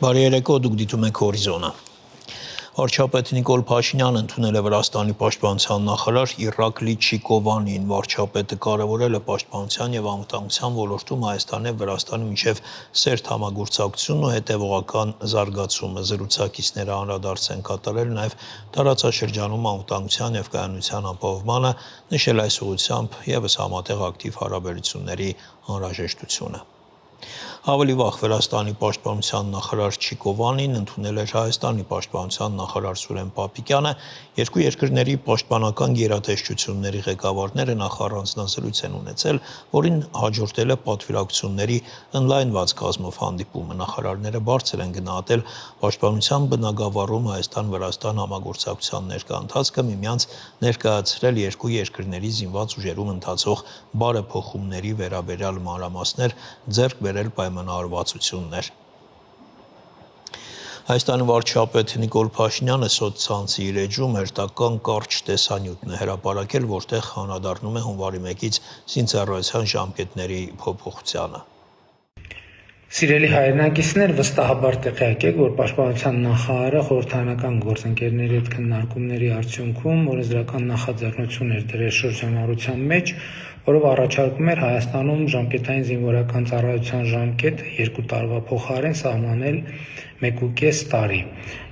Բարի երեկո, դուք դիտում եք Հորիզոնը։ Վարչապետ Նիկոլ Փաշինյանը ընդունել է Վրաստանի պաշտպանության նախարար Իրակլի Չիկովանին։ Վարչապետը կարևորել է պաշտպանության և անվտանգության ոլորտում Հայաստանի և Վրաստանի միջև սերտ համագործակցությունն ու հետևողական զարգացումը։ Զրուցակիցները անդրադարձ են կատարել նաև տարածաշրջանում անվտանգության և կայունության ապահովմանը, նշել այս ուղղությամբ ևս համատեղ ակտիվ հարաբերությունների անհրաժեշտությունը։ Ավելի վաղ Վրաստանի պաշտպանության նախարար Չիկովանին ընդունել էր Հայաստանի պաշտպանության նախարար Սուրեն Պապիկյանը, երկու երկրների պաշտպանական գերատեսչությունների ղեկավարները նախ առանձնազրույց են ունեցել, որին հաջորդել է պատվիրակությունների ընդլայնված կազմով հանդիպումը։ Նախարարները բարձր են գնահատել պաշտպանության բնագավառում Հայաստան-Վրաստան համագործակցության ներկա ընթացքը, միմյանց ներկայացրել երկու երկրների զինված ուժերում ընթացող բարեփոխումների վերաբերյալ մանրամասներ, ձեռք բերել պայմանավորվածություններ։ Հայաստանի վարչապետ Նիկոլ Փաշինյանը սոցցանցի իր էջում հերթական կարճ տեսանյութ է հրապարակել, որտեղ անդրադառնում է հունվարի 1-ից զինծառայության ժամկետների փոփոխությանը։ Սիրելի հայրենակիցներ, վստահաբար տեղյակ եք, որ պաշտպանության նախարարը խորհրդարանական գործընկերների հետ քննարկումների արդյունքում օրենսդրական նախաձեռնություն էր դրել շրջանառության մեջ, որով առաջարկում էր Հայաստանում ժամկետային զինվորական ծառայության ժամկետը 2 տարվա փոխարեն սահմանել 1.5 տարի։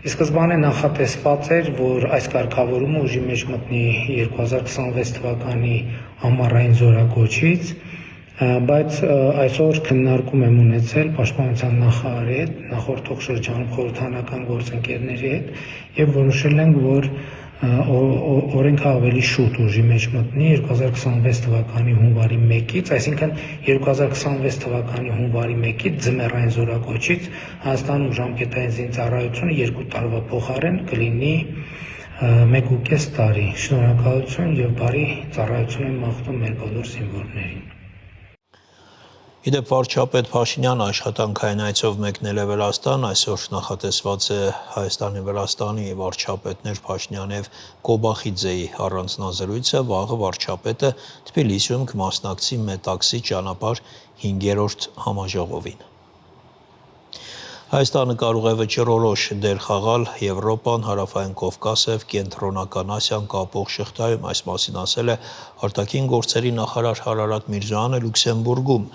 Ի սկզբանե նախատեսված էր, որ այս կարգավորումը ուժի մեջ մտնի 2026 թվականի ամառային զորակոչից, բայց այսօր քննարկում եմ ունեցել պաշտպանության նախարարի հետ, նախորդող շրջանում խորհրդարանական գործընկերների հետ եւ որոշել ենք, որ օրենքը ավելի շուտ ուժի մեջ մտնի 2026 թվականի հունվարի 1-ից, այսինքն 2026 թվականի հունվարի 1-ից ձմեռային զորակոչից Հայաստանում ժամկետային զինծառայությունը 2 տարվա փոխարեն կլինի 1.5 տարի։ Շնորհակալություն եւ բարի ծառայություն եմ մաղթում մեր բոլոր զինվորներին։ Իդեպ վարչապետ Փաշինյանը աշխատանքային այցով մեկնել է Վրաստան, այսօր նախատեսված է Հայաստանի Վրաստանի վարչապետներ Փաշինյանի եւ Կոբախիձեի առանձնազրույցը, վաղը վարչապետը Թբիլիսիում կմասնակցի Մետաքսի ճանապարհ 5-րդ համաժողովին։ Հայաստանը կարող է վճռորոշ դեր խաղալ Եվրոպան, Հարավային Կովկասը եւ Կենտրոնական Ասիան կապող շղթայում, այս մասին ասել է արտաքին գործերի նախարար Արարատ Միրզոյանը Լյուքսեմբուրգում,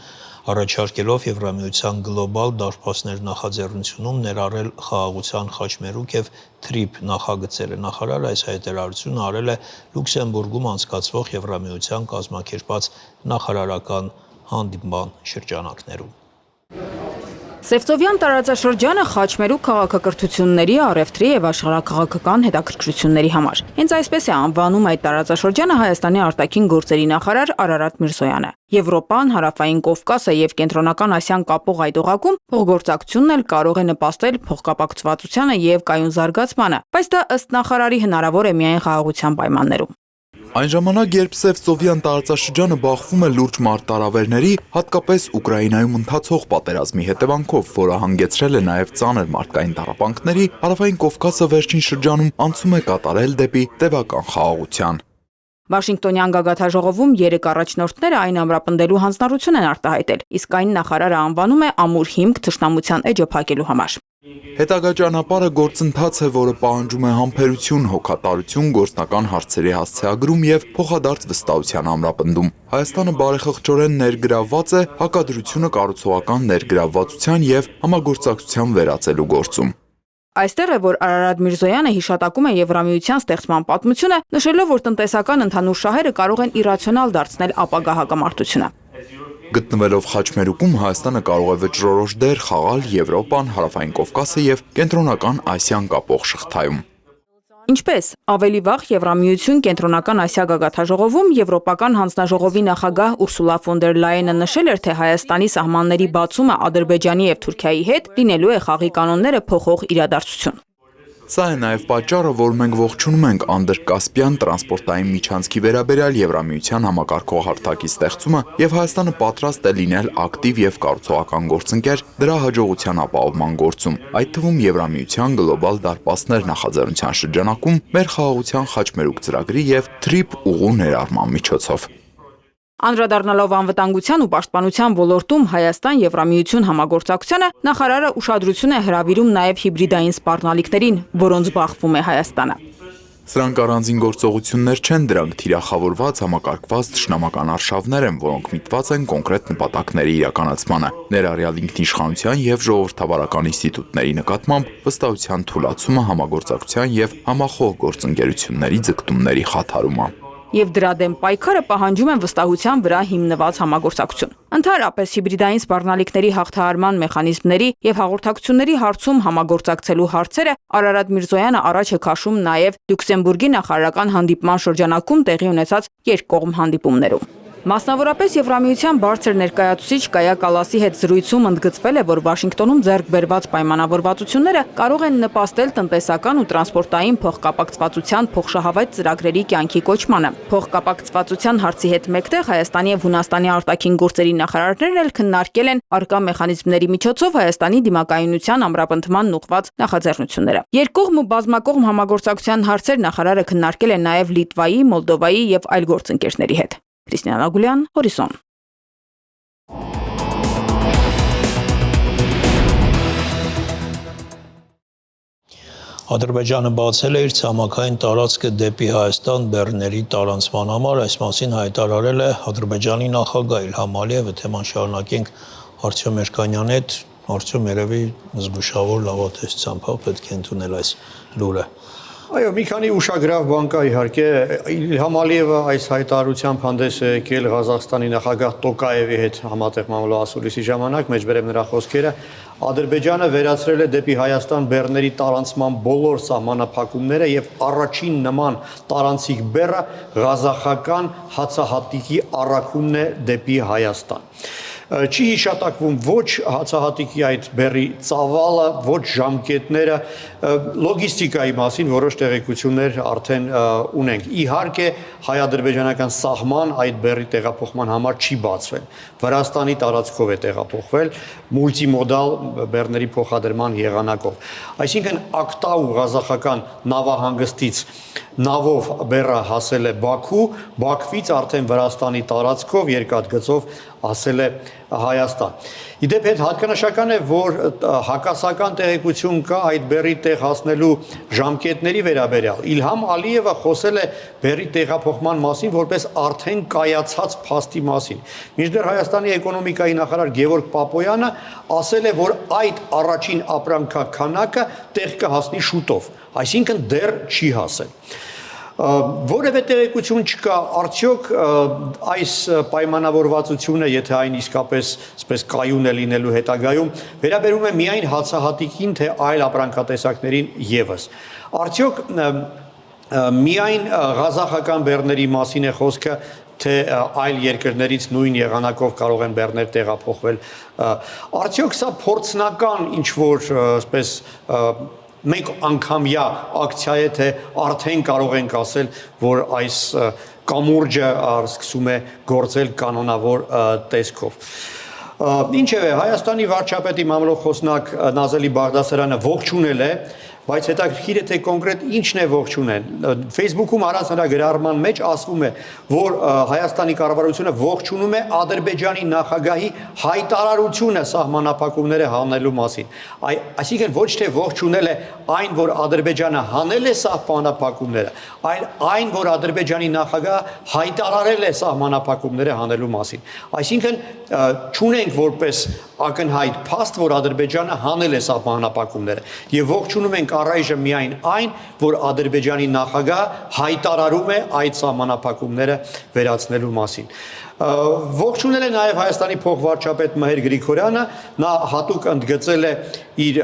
առաջարկելով Եվրամիության գլոբալ դարպասներ նախաձեռնությունում ներառել խաղաղության խաչմերուկ եւ թրիփ նախագծերը։ Նախարարը այս հայտարարությունը արել է Լյուքսեմբուրգում անցկացվող Եվրամիության կազմակերպած նախարարական հանդիպման շրջանակներում։ Սևծովյան տարածաշրջանը խաչմերուկ քաղաքակրթությունների, առևտրի եւ աշխարհաքաղաքական հետաքրքրությունների համար։ Հենց այսպես է անվանում այդ տարածաշրջանը Հայաստանի արտաքին գործերի նախարար Արարատ Միրզոյանը։ Եվրոպան, Հարավային Կովկասը եւ Կենտրոնական Ասիան կապող այդ օղակում փոխգործակցությունն էլ կարող է նպաստել փոխկապակցվածությանը եւ կայուն զարգացմանը, բայց դա ըստ նախարարի հնարավոր է միայն խաղաղության պայմաններում։ Այն ժամանակ, երբ Սևծովյան տարածաշրջանը բախվում է լուրջ մարտահրավերների, հատկապես Ուկրաինայում ընթացող պատերազմի հետևանքով, որը հանգեցրել է նաև ծանր մարդկային տառապանքների, Հարավային Կովկասը վերջին շրջանում անցում է կատարել դեպի տևական խաղաղության։ Վաշինգտոնյան գագաթաժողովում 3 առաջնորդները այն ամրապնդելու հանձնառություն են արտահայտել, իսկ այն նախարարը անվանում է ամուր հիմք թշնամության էջը փակելու համար։ Հետագա ճանապարհը գործընթաց է, որը պահանջում է համբերություն, հոգատարություն, գործնական հարցերի հասցեագրում եւ փոխադարձ վստահության ամրապնդում։ Հայաստանը բարեխղճորեն ներգրավված է հակադրությունը կառուցողական ներգրավվածության եւ համագործակցության վերածելու գործում։ Այստեղ է, որ Արարատ Միրզոյանը հիշատակում է Եվրամիության ստեղծման պատմությունը, նշելով, որ տնտեսական ընդհանուր շահերը կարող են իրացիոնալ դարձնել ապագա հակամարտությունը։ Գտնվելով խաչմերուկում Հայաստանը կարող է վճռորոշ դեր խաղալ Եվրոպան, Հարավային Կովկասը եւ Կենտրոնական Ասիան կապող շղթայում։ Ինչպես ավելի վաղ Եվրամիություն Կենտրոնական Ասիա գագաթաժողովում Եվրոպական հանձնաժողովի նախագահ Ուրսուլա ֆոն դեր Լայենը նշել էր, թե Հայաստանի սահմանների բացումը Ադրբեջանի եւ Թուրքիայի հետ լինելու է խաղի կանոնները փոխող իրադարձություն։ Սա է նաև պատճառը, որ մենք ողջունում ենք անդրկասպյան տրանսպորտային միջանցքի վերաբերյալ Եվրամիության համակարգող հարթակի ստեղծումը եւ Հայաստանը պատրաստ է լինել ակտիվ եւ կառուցողական գործընկեր դրա հաջողության ապահովման գործում, այդ թվում Եվրամիության գլոբալ դարպասներ նախաձեռնության շրջանակում մեր խաղաղության խաչմերուկ ծրագրի եւ TRIP ուղու ներառման միջոցով։ Անդրադառնալով անվտանգության ու պաշտպանության ոլորտում Հայաստան-Եվրամիություն համագործակցությանը, նախարարը ուշադրություն է հրավիրում նաև հիբրիդային սպառնալիքներին, որոնց բախվում է Հայաստանը։ Սրանք առանձին գործողություններ չեն, դրանք թիրախավորված համակարգված թշնամական արշավներ են, որոնք միտված են կոնկրետ նպատակների իրականացմանը, ներառյալ ինքնիշխանության եւ ժողովրդավարական ինստիտուտների նկատմամբ վստահության թուլացումը, համագործակցության եւ համախոհ գործընկերությունների ձգտումների խաթարումը։ Եվ դրա դեմ պայքարը պահանջում են վստահության վրա հիմնված համագործակցություն։ Ընդհանրապես հիբրիդային սպառնալիքների հաղթահարման մեխանիզմների եւ հաղորդակցությունների հարցում համագործակցելու հարցերը Արարատ Միրզոյանը առաջ է քաշում նաեւ Լյուքսեմբուրգի նախարարական հանդիպման շրջանակում տեղի ունեցած երկկողմ հանդիպումներում։ Մասնավորապես Եվրամիության բարձր ներկայացուցիչ Կայա Կալասի հետ զրույցում ընդգծվել է, որ Վաշինգտոնում ձեռք բերված պայմանավորվածությունները կարող են նպաստել տնտեսական ու տրանսպորտային փոխկապակցվածության փոխշահավետ ծրագրերի կյանքի կոչմանը։ Փոխկապակցվածության հարցի հետ մեկտեղ Հայաստանի եւ Հունաստանի արտաքին գործերի նախարարներն էլ քննարկել են արկա մեխանիզմների միջոցով Հայաստանի դիմակայունության ամրապնդման ուղղված նախաձեռնությունները։ Երկկողմ ու բազմակողմ համագործակցության հարցեր նախարարը քննարկել է նաեւ Լիտվայի, Մոլդովայի եւ այլ գործընկերների հետ։ Քրիստինա Լագուլյան, Հորիսոն։ Ադրբեջանը բացել է իր ցամաքային տարածքը դեպի Հայաստան բեռների տարանցման համար, այս մասին հայտարարել է Ադրբեջանի նախագահ Իլհամ Ալիևը, թեման շարունակենք Արտյոմ Էրկանյանի հետ, Արտյոմ երևի զգուշավոր լավատեսությամբ պետք է ընդունել այս լուրը։ Այո, մի քանի ուշագրավ բան կա իհարկե, Իլհամ Ալիևը այս հայտարարությամբ հանդես է եկել Ղազախստանի նախագահ Տոկաևի հետ համատեղ մամլոասուլիսի ժամանակ, մեջբերեմ նրա խոսքերը, Ադրբեջանը վերացրել է դեպի Հայաստան բեռների տարանցման բոլոր սահմանափակումները եւ առաջին նման տարանցիկ բեռը ղազախական հացահատիկի առաքումն է դեպի Հայաստան։ Չի հիշատակվում ոչ հացահատիկի այդ բեռի ծավալը, ոչ ժամկետները, լոգիստիկայի մասին որոշ տեղեկություններ արդեն ունենք։ Իհարկե, հայ-ադրբեջանական սահման այդ բեռի տեղափոխման համար չի բացվել։ Վրաստանի տարածքով է տեղափոխվել մուլտիմոդալ բեռների փոխադրման եղանակով։ Այսինքն Ակտաու ղազախական նավահանգստից նավով բեռը հասել է Բաքու, Բաքվից արդեն Վրաստանի տարածքով երկաթգծով հասել է Հայաստան։ Իդեպ հետ հատկանշական է, որ հակասական տեղեկություն կա այդ բեռի տեղ հասնելու ժամկետների վերաբերյալ։ Իլհամ Ալիևը խոսել է բեռի տեղափոխման մասին որպես արդեն կայացած փաստի մասին։ Մինչդեռ Հայաստանի էկոնոմիկայի նախարար Գևորգ Պապոյանը ասել է, որ այդ առաջին ապրանքաքանակը տեղ կհասնի շուտով, այսինքն դեռ չի հասել։ Որևէ տեղեկություն չկա, արդյոք այս պայմանավորվածությունը, եթե այն իսկապես այսպես կայուն է լինելու հետագայում, վերաբերում է միայն հացահատիկին, թե այլ ապրանքատեսակներին եւս։ Արդյոք միայն ղազախական բեռների մասին է խոսքը, թե այլ երկրներից նույն եղանակով կարող են բեռներ տեղափոխվել։ Արդյոք սա փորձնական ինչ-որ այսպես մեկ անգամյա ակցիա է, թե արդեն կարող ենք ասել, որ այս կամուրջը սկսում է գործել կանոնավոր տեսքով։ Ինչևէ, Հայաստանի վարչապետի մամլոխոսնակ Նազելի Բաղդասարյանը ողջունել է, բայց հետաքրքիր է, թե կոնկրետ ինչն է ողջունել։ Facebook-ում առանց նրա գրառման մեջ ասվում է, որ Հայաստանի կառավարությունը ողջունում է Ադրբեջանի նախագահի հայտարարությունը սահմանափակումները հանելու մասին։ Այսինքն ոչ թե ողջունել է այն, որ Ադրբեջանը հանել է սահմանափակումները, այլ այն, որ Ադրբեջանի նախագահը հայտարարել է սահմանափակումները հանելու մասին։ Այսինքն չունենք որպես ակնհայտ փաստ, որ Ադրբեջանը հանել է սահմանափակումները, եւ ողջունում ենք առայժմ միայն այն, որ Ադրբեջանի նախագահը հայտարարում է այդ սահմանափակումները վերացնելու մասին։ Ողջունել է նաև Հայաստանի փոխվարչապետ Մհեր Գրիգորյանը, նա հատուկ ընդգծել է իր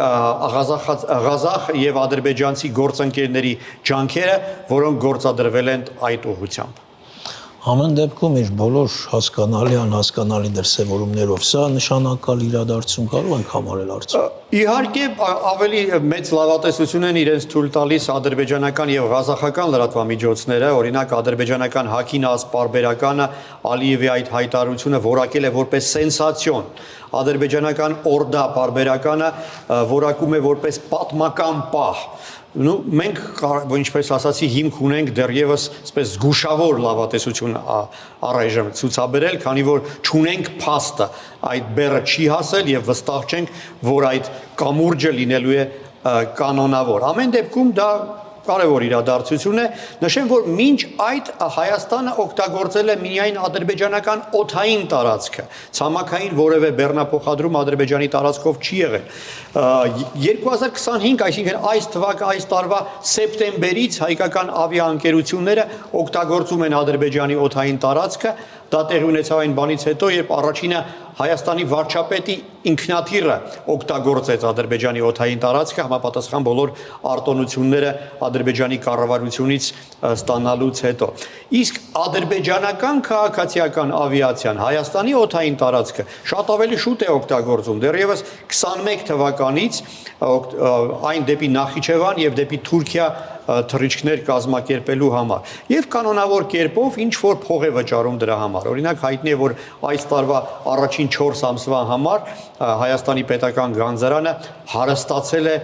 ղազախ եւ ադրբեջանցի գործընկերների ջանքերը, որոնք գործադրվել են այդ ուղղությամբ։ Ամեն դեպքում իր բոլոր հասկանալի, անհասկանալի դրսևորումներով սա նշանակալ իրադարձություն կարող ենք համարել արդյոք։ Իհարկե ավելի մեծ լավատեսություն են իրենց թույլ տալիս ադրբեջանական եւ ղազախական լրատվամիջոցները, օրինակ ադրբեջանական Հակինաս պարբերականը Ալիևի այդ հայտարարությունը որակել է որպես սենսացիոն։ Ադրբեջանական Օրդա պարբերականը որակում է որպես պատմական պահ։ մենք ինչպես ասացի հիմք ունենք դեռևս այսպես զգուշավոր լավատեսություն առայժմ ցուցաբերել, քանի որ չունենք փաստը, այդ բեռը չի հասել եւ վստահ չենք, որ այդ կամուրջը լինելու է կանոնավոր։ Ամեն դեպքում դա կարևոր իրադարձություն է, նշեմ, որ մինչ այդ Հայաստանը օգտագործել է միայն ադրբեջանական օդային տարածքը, ցամաքային որևէ բեռնափոխադրում Ադրբեջանի տարածքով չի եղել։ 2025, այսինքն այս տարվա սեպտեմբերից հայկական ավիաընկերությունները օգտագործում են Ադրբեջանի օդային տարածքը, դա տեղի ունեցավ այն բանից հետո, երբ առաջինը Հայաստանի վարչապետի ինքնաթիռը օգտագործեց Ադրբեջանի օդային տարածքը համապատասխան բոլոր արտոնությունները Ադրբեջանի կառավարությունից ստանալուց հետո։ Իսկ ադրբեջանական քաղաքացիական ավիացիան Հայաստանի օդային տարածքը շատ ավելի շուտ է օգտագործում, դեռևս 21 թվականից այն դեպի Նախիջևան եւ դեպի Թուրքիա թռիչքներ կազմակերպելու համար եւ կանոնավոր կերպով ինչ որ փող է վճարում դրա համար։ Օրինակ հայտնի է, որ այս տարվա առաջին 4 ամսվա համար Հայաստանի պետական գանձարանը հարստացել է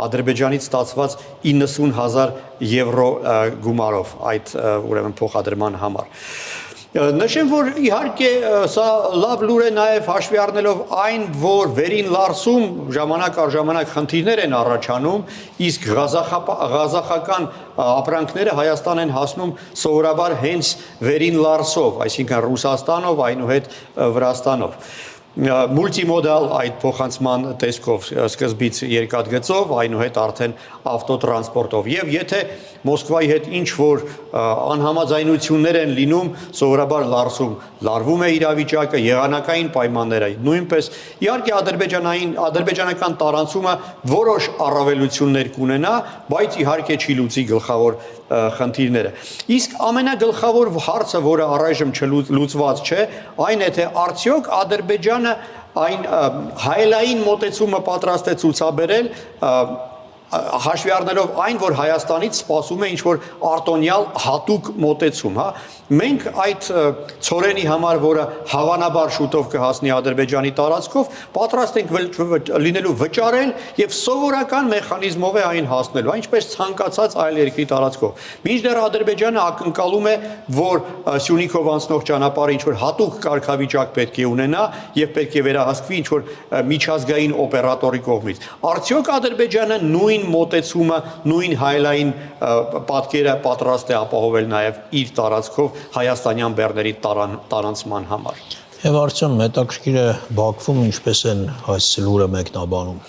Ադրբեջանից ստացված 90,000 եվրո գումարով այդ ուրեմն փոխադրման համար։ Նշեմ, որ իհարկե սա լավ լուր է նաև հաշվի առնելով այն, որ վերին Լարսում ժամանակ առ ժամանակ խնդիրներ են առաջանում, իսկ ղազախական ապրանքները Հայաստան են հասնում սովորաբար հենց վերին Լարսով, այսինքն Ռուսաստանով, այնուհետ Վրաստանով։ Մուլտիմոդալ այդ փոխանցման տեսքով սկզբից երկաթգծով, այնուհետ արդեն ավտոտրանսպորտով եւ եթե Մոսկվայի հետ ինչ որ անհամաձայնություններ են լինում, սովորաբար Լարսում լարվում է իրավիճակը, եղանակային պայմանները նույնպես իհարկե ադրբեջանական տարանցումը որոշ առավելություններ կունենա, բայց իհարկե չի լուծի գլխավոր խնդիրները։ Իսկ ամենագլխավոր հարցը, որը առայժմ չլուծված չէ, այն է թե արդյոք Ադրբեջանը այն հայելային մոտեցումը պատրաստ է ցուցաբերել հաշվի առնելով այն, որ Հայաստանից սպասում է ինչ-որ արտոնյալ հատուկ մոտեցում, հա, մենք այդ ցորենի համար, որը հավանաբար շուտով կհասնի Ադրբեջանի տարածքով, պատրաստ ենք լինելու վճարել եւ սովորական մեխանիզմով է այն հասնելու, այնպես ցանկացած այլ երկրի տարածքով։ Մինչդեռ Ադրբեջանը ակնկալում է, որ Սյունիքով անցնող ճանապարհը ինչ-որ հատուկ կարգավիճակ պետք է ունենա եւ պետք է վերահսկվի ինչ-որ միջազգային օպերատորի կողմից։ Արդյոք Ադրբեջանը նույն մոտեցումը, նույն հայելային պատկերը պատրաստ է ապահովել նաև իր տարածքով հայաստանյան բեռների տարանցման համար։ Եվ արդյոք հետաքրքիր է Բաքվում ինչպես են այս լուրը մեկնաբանում։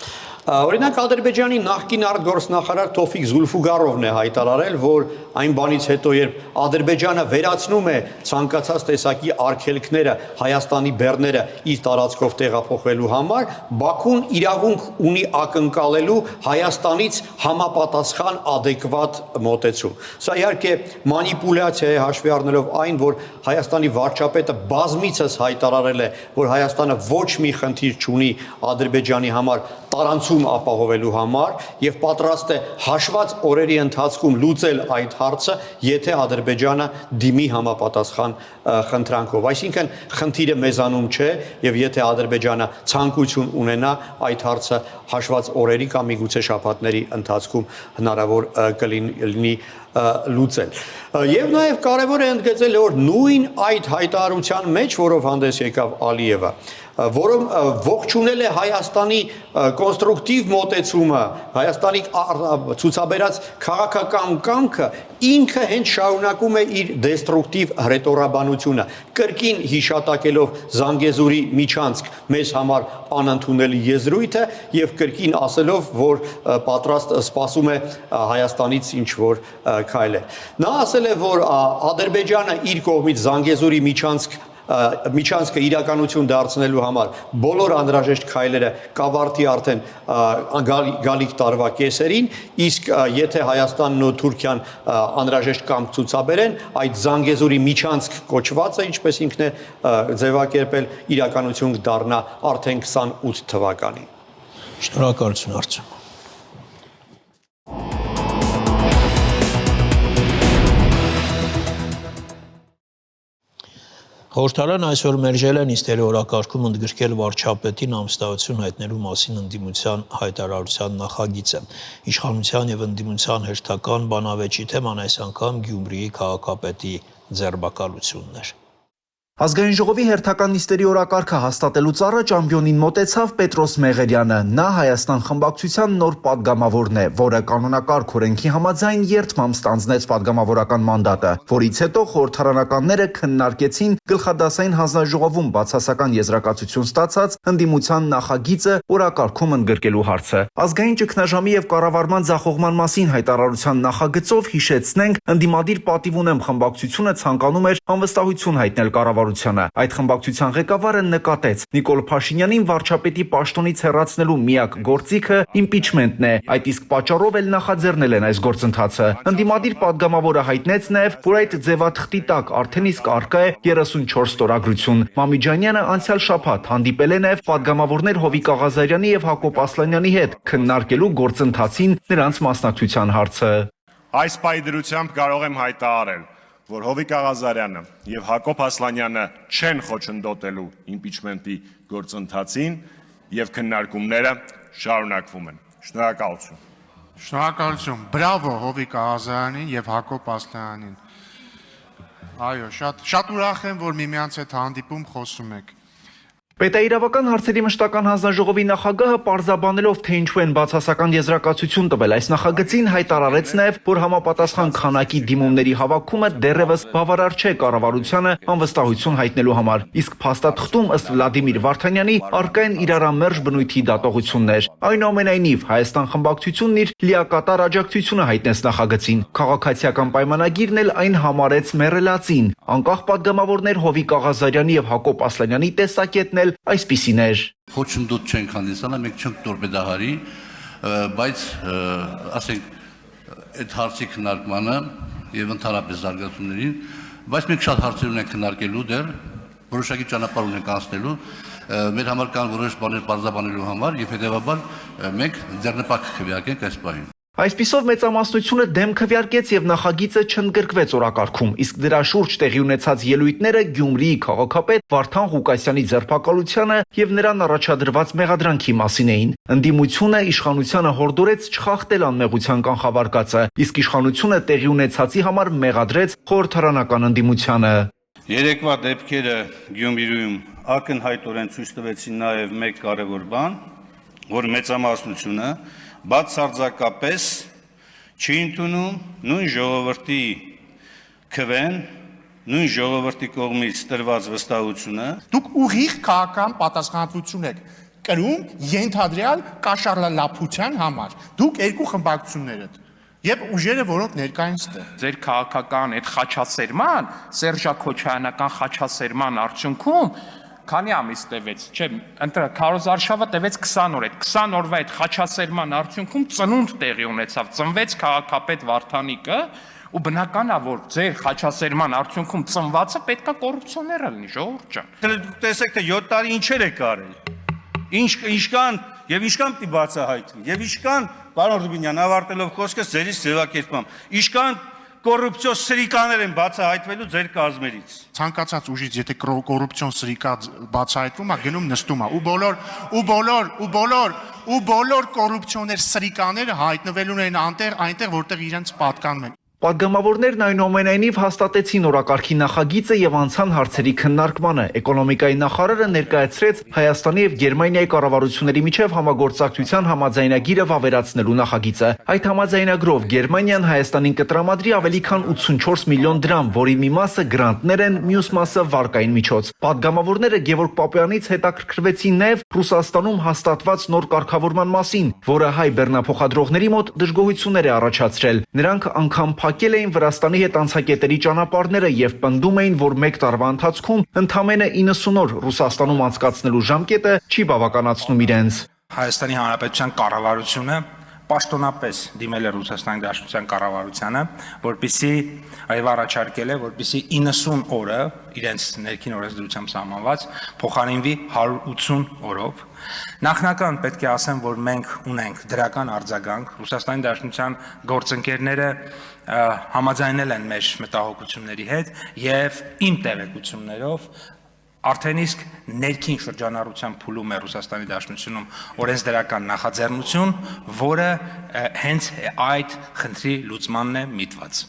Օրինակ Ադրբեջանի նախկին արտգործնախարար Թոֆիկ Զուլֆուգարովն է հայտարարել, որ այն բանից հետո, երբ Ադրբեջանը վերացնում է ցանկացած տեսակի արգելքները Հայաստանի բեռները իր տարածքով տեղափոխվելու համար, Բաքուն իրավունք ունի ակնկալելու Հայաստանից համապատասխան adekvat մոտեցում։ Սա իհարկե մանիպուլյացիա է հաշվի առնելով այն, որ Հայաստանի վարչապետը բազմիցս հայտարարել է, որ Հայաստանը ոչ մի խնդիր չունի Ադրբեջանի համար տարանցում ապահովելու համար եւ պատրաստ է հաշված օրերի ընթացքում լուծել այդ հարցը, եթե Ադրբեջանը դիմի համապատասխան խնդրանքով։ Այսինքն խնդիրը մեզանում չէ եւ եթե Ադրբեջանը ցանկություն ունենա, այդ հարցը հաշված օրերի կամ միգուցե շաբաթների ընթացքում հնարավոր կլինի լուծել։ Եվ նաև կարևոր է ընդգծել, որ նույն այդ հայտարարության մեջ, որով հանդես եկավ Ալիևը, որում ողջունել է Հայաստանի կոնստրուկտիվ մոտեցումը, Հայաստանի ցուցաբերած քաղաքական կամքը, ինքը հենց շարունակում է իր դեստրուկտիվ հռետորաբանությունը, կրկին հիշատակելով Զանգեզուրի միջանցք մեզ համար անընդունելի եզրույթը եւ կրկին ասելով, որ պատրաստ սպասում է Հայաստանից ինչ որ քայլեր։ Նա ասել է, որ Ադրբեջանը իր կողմից Զանգեզուրի միջանցքը իրականություն դարձնելու համար բոլոր անհրաժեշտ քայլերը կավարտի արդեն գալիք տարվա կեսերին, իսկ եթե Հայաստանն ու Թուրքիան անհրաժեշտ կամք ցուցաբերեն, այդ Զանգեզուրի միջանցք կոչվածը, ինչպես ինքն է ձևակերպել, իրականություն կդառնա արդեն 28 թվականին։ Շնորհակալություն Արծեմ։ Խորհրդարան այսօր մերժել է նիստերի օրակարգում ընդգրկել վարչապետին ամստահություն հայտնելու մասին ընդդիմության հայտարարության նախագիծը։ Իշխանության եւ ընդդիմության հերթական բանավեճի թեման այս անգամ Գյումրիի քաղաքապետի ձերբակալությունն էր։ Ազգային ժողովի հերթական նիստերի օրակարգը հաստատելուց առաջ ամբիոնին մոտեցավ Պետրոս Մեղերյանը։ Նա Հայաստան խմբակցության նոր падգամավորն է, որը կանոնակարգ օրենքի համաձայն երթմամբ ստանձնեց падգամավորական մանդատը, որից հետո խորհրդարանականները քննարկեցին գլխադասային հանձնաժողովում բացասական եզրակացություն ստացած ընդդիմության նախագիծը օրակարգում ընդգրկելու հարցը։ Ազգային ճգնաժամի եւ կառավարման ձախողման մասին հայտարարության նախագծով հիշեցնենք, ընդդիմադիր պատիվ ունեմ խմբակցությունը ցանկանում էր անվստահություն հայտնել կառավարությանը։ Այդ խմբակցության ղեկավարը նկատեց. Նիկոլ Փաշինյանին վարչապետի պաշտոնից հեռացնելու միակ գործիքը իմպիչմենտն է, այդ իսկ պատճառով էլ նախաձեռնել են այս գործընթացը։ Ընդդիմադիր падգամավորը հայտնեց նաև, որ այդ ձևաթղթի տակ արդեն իսկ առկա է 34 ստորագրություն։ Մամիջանյանը անցյալ շաբաթ հանդիպել է նաև падգամավորներ Հովիկ Աղազարյանի եւ Հակոբ Ասլանյանի հետ, քննարկելու գործընթացին նրանց մասնակցության հարցը։ Այս պայդրությամբ կարող եմ հայտարարել, որ Հովիկ Աղազարյանը եւ Հակոբ Ասլանյանը չեն խոչընդոտելու իմպիչմենտի գործընթացին եւ քննարկումները շարունակվում են։ Շնորհակալություն։ Շնորհակալություն։ Բրավո Հովիկ Աղազարյանին եւ Հակոբ Ասլանյանին։ Այո, շատ ուրախ եմ, որ միմյանց հետ հանդիպում խոսում եք։ Պետաիրավական հարցերի մշտական հանձնաժողովի նախագահը պարզաբանելով, թե ինչու են բացասական եզրակացություն տվել այս նախագծին, հայտարարեց նաև, որ համապատասխան քանակի դիմումների հավաքումը դեռևս բավարար չէ կառավարությանը անվստահություն հայտնելու համար, իսկ փաստաթղթում ըստ Վլադիմիր Վարդանյանի առկա են իրարամերժ բնույթի դատողություններ։ Այնուամենայնիվ, Հայաստան խմբակցությունն իր լիակատար աջակցությունը հայտնեց նախագծին։ Քաղաքացիական պայմանագիրն էլ այն համարեց մեռելածին։ Անկախ падգամավորներ Հովիկ Աղազարյանի եւ Հակոբ Ասլանյանի տեսակետն այսպիսին էր։ Խոչընդոտ չենք հանդիսանա, մենք չենք տորպեդահարի, բայց ասենք այդ հարցի քննարկմանը եւ ընդհանրապես զարգացումներին, բայց մենք շատ հարցեր ունենք քննարկելու դեռ, որոշակի ճանապարհ ունենք անցնելու, մեր համար կան որոշ բաներ բարձրաբանելու համար եւ հետեւաբար մենք ձեռնպակ քվեարկենք այս պահին։ Այսպիսով մեծամասնությունը դեմ քվեարկեց եւ նախագիծը չընդգրկվեց օրակարգում, իսկ դրա շուրջ տեղի ունեցած ելույթները Գյումրիի քաղաքապետ Վարդան Ղուկասյանի ձերբակալությանը եւ նրան առաջադրված մեղադրանքի մասին էին։ Ընդդիմությունը իշխանությանը հորդորեց չխախտել անմեղության կանխավարկածը, իսկ իշխանությունը տեղի ունեցածի համար մեղադրեց խորհրդարանական ընդդիմությանը։ Երեկվա դեպքերը Գյումրիում ակնհայտորեն ցույց տվեցին նաեւ մեկ կարևոր բան, որ մեծամասնությունը բացարձակապես չի ընդունում նույն ժողովրդի քվեն, նույն ժողովրդի կողմից տրված վստահությունը։ Դուք ուղիղ քաղաքական պատասխանատվություն եք կրում ենթադրյալ կաշառլափության համար։ Դուք երկու խմբակցություններ եք եւ ուժերը, որոնք ներկայ են ստեղ։ Ձեր քաղաքական այդ խաչասերման, Սերժա Քոչարյանական խաչասերման արդյունքում քանի ամիս տևեց, չէ, ընտրը քարոզարշավը տևեց 20 օր, այդ 20 օրվա այդ խաչասերման արդյունքում ծնունդ տեղի ունեցավ, ծնվեց քաղաքապետ Վարդանիկը, ու բնական է, որ ձեր խաչասերման արդյունքում ծնվածը պետքա կոռուպցիոներ լինի, ժողովուրդ ջան։ Տեսեք, թե 7 տարի ինչեր է կարել։ Ինչքան պիտի բացահայտվի, եւ ինչքան, պարոն Ռուբինյան, ավարտելով խոսքս ձերից ձևակերպամ, ինչքան կոռուպցիոն սրիկաներ են բացահայտվելու ձեր կազմերից։ Ցանկացած ուժից եթե կոռուպցիոն սրիկա բացահայտվում է, գնում նստում է, ու բոլոր կոռուպցիոներ սրիկաները հայտնվելու են այնտեղ, որտեղ իրենց պատկանում են։ Պատգամավորներն այնուամենայնիվ հաստատեցին օրակարգի նախագիծը եւ անցան հարցերի քննարկմանը։ Էկոնոմիկայի նախարարը ներկայացրեց Հայաստանի եւ Գերմանիայի կառավարությունների միջև համագործակցության համաձայնագիրը վավերացնելու նախագիծը։ Այդ համաձայնագրով Գերմանիան Հայաստանին կտրամադրի ավելի քան 84 միլիոն դրամ, որի մի մասը գրանտներ են, մյուս մասը վարկային միջոց։ Պատգամավորները Գևորգ Պապյանից հետաքրքրվեցին նաեւ Ռուսաստանում հաստատված նոր կարգավորման մասին, որը հայ բեռնափոխադրողների մոտ դժգոհություններ է առաջացրել։ Նրանք անգամ փակել էին Վրաստանի հետ անցակետերի ճանապարհները եւ պնդում էին, որ 1 տարվա ընթացքում ընդամենը 90 օր Ռուսաստանում անցկացնելու ժամկետը չի բավականացնում իրենց։ Հայաստանի Հանրապետության կառավարությունը պաշտոնապես դիմել է Ռուսաստանի Դաշնության կառավարությանը, որպեսզի այվ առաջարկել է, որպեսզի 90 օրը իրենց ներքին օրենսդրությամբ սահմանված փոխարինվի 180 օրով։ Նախնական պետք է ասեմ, որ մենք ունենք դրական արձագանք Ռուսաստանի Դաշնության գործընկերները համաձայնել են մեր մտահոգությունների հետ եւ իմ տեղեկություններով արդեն իսկ ներքին շրջանառության փուլում է Ռուսաստանի Դաշնությունում օրենսդրական նախաձեռնություն, որը հենց այդ խնդրի լուծմանն է միտված։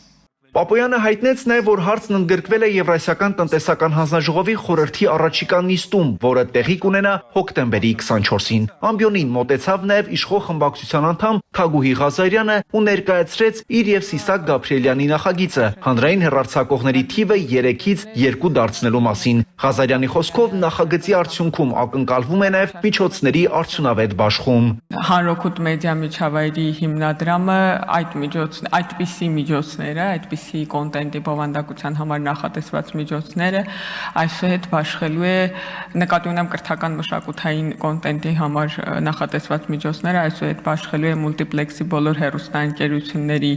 Պապոյանը հայտնեց նաև, որ հարցն ընդգրկվել է Եվրասիական տնտեսական հանձնաժողովի խորհրդի առաջիկա նիստում, որը տեղի կունենա հոկտեմբերի 24-ին։ Ամբիոնին մոտեցավ նաև իշխող խմբակցության անդամ Թագուհի Ղազարյանը ու ներկայացրեց իր եւ Սիսակ Գաբրիելյանի նախագիծը հանրային հեռարձակողների թիվը 3-ից 2 դարձնելու մասին։ Ղազարյանի խոսքով նախագծի արդյունքում ակնկալվում է նաև միջոցների արդյունավետ բաշխում։ Հանրօգուտ մեդիա միջավայրի հիմնադրամը այդպիսի միջոցները, այդպիսի կոնտենտի բովանդակության համար նախատեսված միջոցները այսուհետ բաշխելու է, նկատի ունեմ կրթական մշակութային կոնտենտի համար նախատեսված միջոցները այսուհետ բաշխելու է մուլտիպլեքսի բոլոր հեռուստաընկերությունների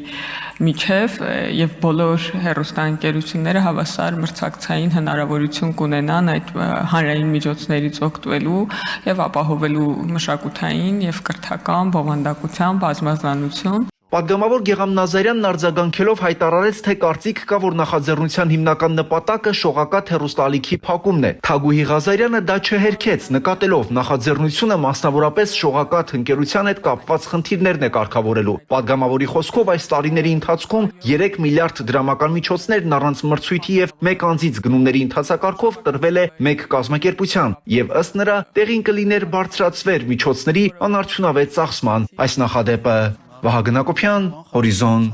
միջև եւ բոլոր հեռուստաընկերությունները հավասար մրցակցային հնարավորություն կունենան այդ հանրային միջոցներից օգտվելու եւ ապահովելու մշակութային եւ կրթական բովանդակության բազմազանություն։ Պատգամավոր Գեգամ Նազարյանն արձագանքելով հայտարարեց, թե կարծիք կա, որ նախաձեռնության հիմնական նպատակը շողակաթ հեռուստաալիքի փակումն է։ Թագուհի Ղազարյանը դա չհերքեց, նկատելով նախաձեռնությունը մասնավորապես շողակաթ ընկերության հետ կապված խնդիրներն է կարգավորելու։ Պատգամավորի խոսքով այս տարիների ընթացքում 3 միլիարդ դրամական միջոցներն առանց մրցույթի եւ մեկ անձից գնումների ընթացակարգով տրվել է մեկ կազմակերպության եւ ըստ նրա տեղին կլիներ բարձրացվեր միջոցների անարդյունավետ ծախսման այս նախադեպը։ Վահագն Հակոբյան, Հորիզոն։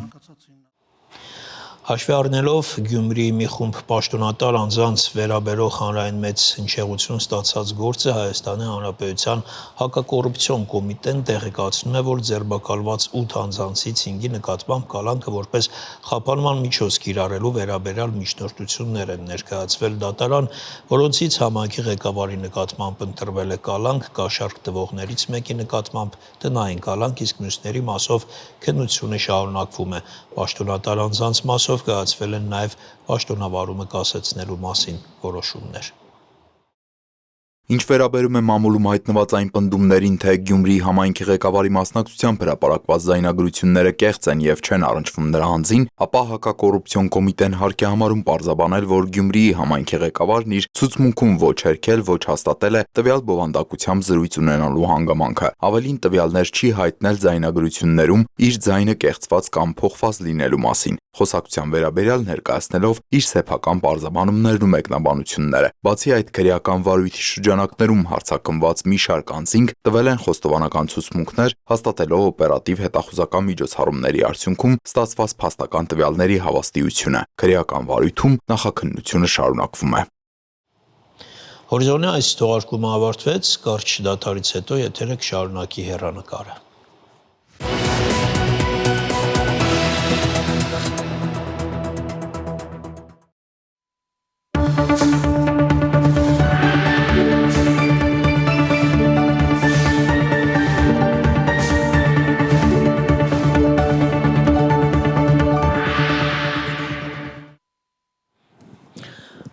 Հաշվի առնելով Գյումրիի մի խումբ պաշտոնատար անձանց վերաբերող հանրային մեծ հնչեղություն ստացած գործը Հայաստանի Հանրապետության հակակոռուպցիոն կոմիտեն տեղեկացնում է, որ ձերբակալված 8 անձանցից 5-ի նկատմամբ կալանքը որպես խափանման միջոց կիրառելու վերաբերյալ միջնորդություններ են ներկայացվել դատարան, որոնցից համայնքի ղեկավարի նկատմամբ ընտրվել է կալանք, կաշառք տվողներից մեկի նկատմամբ տնային կալանք, իսկ մյուսների մասով քննությունը շարունակվում է։ Պաշտոնատար անձանց մասով կայացվել են նաև պաշտոնավարումը կասեցնելու մասին որոշումներ։ Ինչ վերաբերում է մամուլում հայտնված այն պնդումներին, թե Գյումրիի համայնքի ղեկավարի մասնակցությամբ հրապարակված զայնագրությունները կեղծ են եւ չեն առնչվում նրա անձին, ապա հակակոռուպցիոն կոմիտեն հարկ է համարում պարզաբանել, որ Գյումրիի համայնքի ղեկավարն իր ցուցմունքում ոչ հերքել, ոչ հաստատել է տվյալ բովանդակությամբ զրույց ունենալու հանգամանքը։ Ավելին տվյալներ չի հայտնել զայնագրություններում իր ձայնը կեղծված կամ փոխված լինելու մասին։ Խոսակցության վերաբերյալ ներկայացնելով իր սեփական պարզաբանումներն ու մեկնաբանությունները։ Բացի այդ, քրեական վարույթի շրջանակներում հարցակնված մի շարք անձինք տվել են խոստովանական ցուցմունքներ, հաստատելով օպերատիվ հետախուզական միջոցառումների արդյունքում ստացված փաստական տվյալների հավաստիությունը։ Քրեական վարույթում նախաքննությունը շարունակվում է։ Հորիզոնի այս թողարկումը ավարտվեց, կարճ դադարից հետո եթերը կշարունակի հեռանկարը։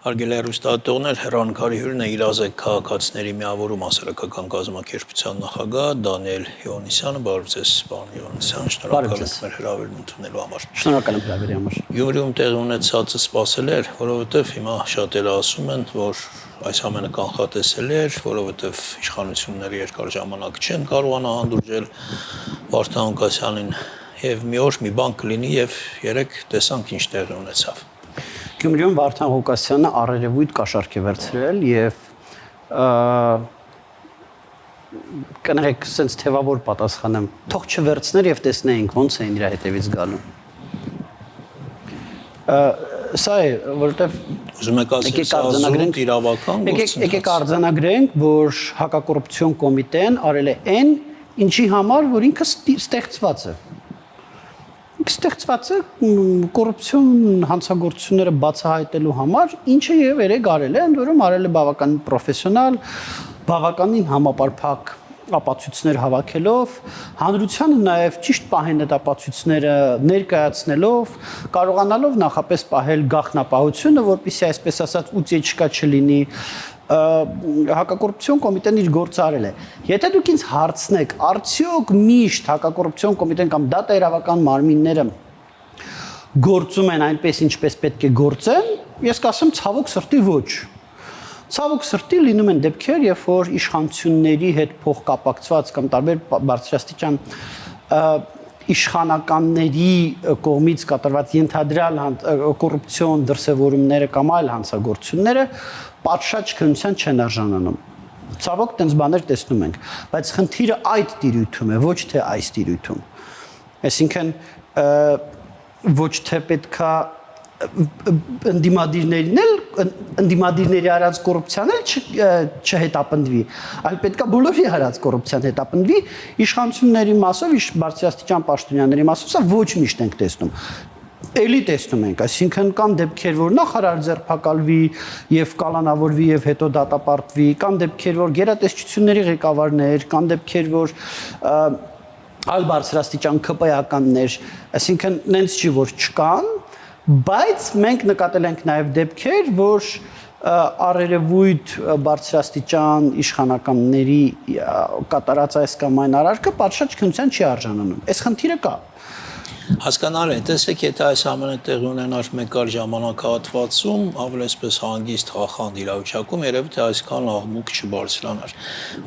Հարգելի հեռուստադիտողներ, հեռանկարի հյուրն է Իրազեկ քաղաքացիների միավորում հասարակական կազմակերպության նախագահ Դանիել Հովհաննիսյանը։ Բարև ձեզ, պարոն Հովհաննիսյան, շնորհակալ եմ մեր հրավերն ընդունելու համար։ Շնորհակալ եմ հրավերի համար։ Գյումրիում տեղի ունեցածը սպասել էր, որովհետև հիմա շատերը ասում են, որ այս ամենը կանխատեսել էր, որովհետև իշխանությունները երկար ժամանակ չեն կարողանա հանդուրժել Վարդան Ղուկասյանին, եւ մի օր մի բան կլինի եւ երեք տեսանք ինչ տեղի ունեցավ։ Գյումրիում Վարդան Ղուկասյանը առերևույթ կաշառք է վերցրել եւ կներեք, sense թևավոր պատասխանեմ, թող չվերցներ եւ տեսնեինք ոնց է իր հետևից գալու։ Սա է, որովհետեւ ուզում եք ասել, իրավական գործ։ Եկեք արձանագրենք, որ հակակոռուպցիոն կոմիտեն արել է այն, ինչի համար, որ ինքը ստեղծված է։ Ստեղծված է կոռուպցիոն հանցագործությունները բացահայտելու համար, ինչը եւ երեք արել է, ընդ որում արել է բավականին պրոֆեսիոնալ, բավականին համապարփակ ապացույցներ հավաքելով, հանրությանը նաեւ ճիշտ պահեն այդ ապացույցները ներկայացնելով, կարողանալով նախապես պահել գաղտնապահությունը, որպեսզի այսպես ասած ուտիեչկա չլինի, հակակոռուպցիոն կոմիտեն իր գործը արել է։ Եթե դուք ինձ հարցնեք, արդյոք միշտ հակակոռուպցիոն կոմիտեն կամ դատաիրավական մարմինները գործում են այնպես ինչպես պետք է գործեն, ես կասեմ ցավոք սրտի ոչ։ Ցավոք սրտի լինում են դեպքեր, երբ որ իշխանությունների հետ փոխկապակցված կամ տարբեր բարձրաստիճան իշխանականների կողմից կատարված ենթադրյալ կոռուպցիոն դրսևորումները կամ այլ հանցագործությունները պատշաճ քննության չեն արժանանում։ Ցավոք տենց բաներ տեսնում ենք, բայց խնդիրը այդ տիրույթում է, ոչ թե այս տիրույթում։ Այսինքն ոչ թե պետքա ընդդիմադիրների արած կոռուպցիան չհետապնդվի, այլ պետքա բոլորի արած կոռուպցիան հետապնդվի, իշխանությունների մասով, բարձրաստիճան պաշտոնյաների մասով, սա ոչ միշտ ենք տեսնում։ Էլի տեսնում ենք, այսինքն կան դեպքեր, որ նախարար ձերբակալվի եւ կալանավորվի եւ հետո դատապարտվի, կան դեպքեր, որ գերատեսչությունների ղեկավարներ, կան դեպքեր, որ այլ բարձրաստիճան ԿՊ-ականներ, այսինքն նենց չի որ չկան, բայց մենք նկատել ենք նաեւ դեպքեր, որ առերևույթ բարձրաստիճան իշխանականների կատարած այս կամ այն արարքը պատշաճ քննության չի արժանանում։ Այս խնդիրը կա։ Հասկանալի է, տեսեք, եթե այս ամենը տեղի ունենար մեկ այլ ժամանակահատվածում, ավելի այսպես հանգիստ խախանդ իրավիճակում, երևի թե այսքան աղմուկ չբարձրանար։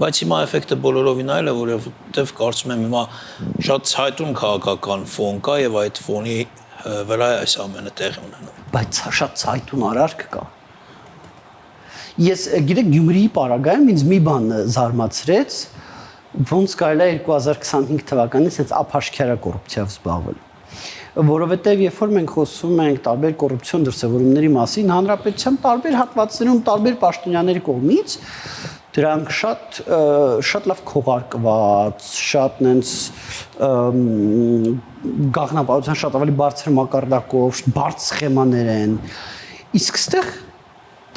Բայց հիմա էֆեկտը բոլորովին այլ է, որովհետև կարծում եմ հիմա շատ ցայտուն քաղաքական ֆոն կա եւ այդ ֆոնի վրա այս ամենը տեղի ունենում։ Բայց շատ ցայտուն արարք կա։ Ես գիտեք Գյումրիի պարագայում ինձ մի բան զարմացրեց, ոնց կարելի է 2025 թվականից հենց ափաշքարա կոռուպցիայով զբաղվել։ Որովհետև երբ որ մենք խոսում ենք տարբեր կոռուպցիոն դրսևորումների մասին, հանրապետության տարբեր հատվածներում, տարբեր պաշտոնյաների կողմից դրանք շատ լավ քողարկված, շատ նենց գաղտնապահության շատ ավելի բարձր մակարդակով, բարձր սխեմաներ են։ Իսկ այստեղ